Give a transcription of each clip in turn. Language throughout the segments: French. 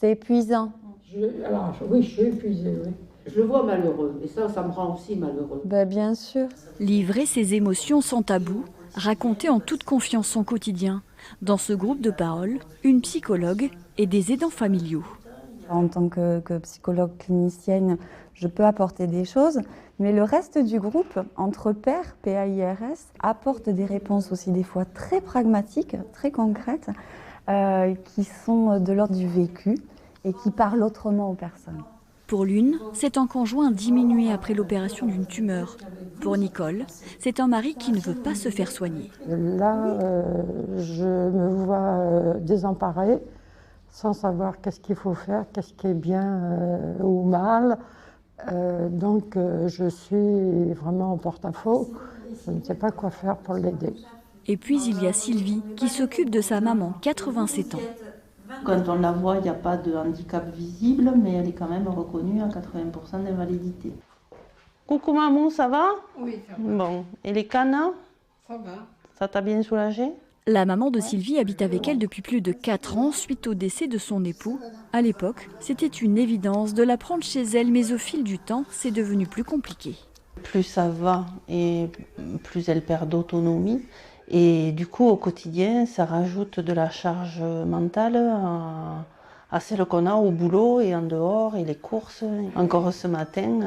C'est épuisant. Oui, je suis épuisée, oui. Je le vois malheureux et ça me rend aussi malheureux. Ben, bien sûr. Livrer ses émotions sans tabou, raconter en toute confiance son quotidien. Dans ce groupe de parole, une psychologue et des aidants familiaux. En tant que psychologue clinicienne, je peux apporter des choses, mais le reste du groupe, entre pairs, PAIRS, apporte des réponses aussi des fois très pragmatiques, très concrètes, qui sont de l'ordre du vécu et qui parlent autrement aux personnes. Pour l'une, c'est un conjoint diminué après l'opération d'une tumeur. Pour Nicole, c'est un mari qui ne veut pas se faire soigner. Là, je me vois désemparée, sans savoir qu'est-ce qu'il faut faire, qu'est-ce qui est bien ou mal. Donc je suis vraiment en porte-à-faux. Je ne sais pas quoi faire pour l'aider. Et puis il y a Sylvie qui s'occupe de sa maman, 87 ans. Quand on la voit, il n'y a pas de handicap visible, mais elle est quand même reconnue à 80% d'invalidité. Coucou maman, ça va? Oui, ça va. Bon, et les cannes? Ça va. Ça t'a bien soulagé? La maman de Sylvie habite avec elle depuis plus de 4 ans suite au décès de son époux. À l'époque, c'était une évidence de la prendre chez elle, mais au fil du temps, c'est devenu plus compliqué. Plus ça va et plus elle perd d'autonomie. Et du coup, au quotidien, ça rajoute de la charge mentale à celle qu'on a au boulot et en dehors, et les courses. Encore ce matin,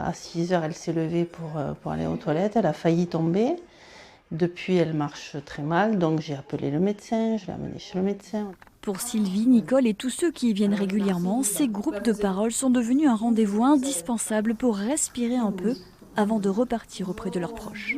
à 6 heures, elle s'est levée pour aller aux toilettes. Elle a failli tomber. Depuis, elle marche très mal, donc j'ai appelé le médecin, je l'ai amenée chez le médecin. Pour Sylvie, Nicole et tous ceux qui y viennent régulièrement, ces groupes de parole sont devenus un rendez-vous indispensable pour respirer un peu avant de repartir auprès de leurs proches.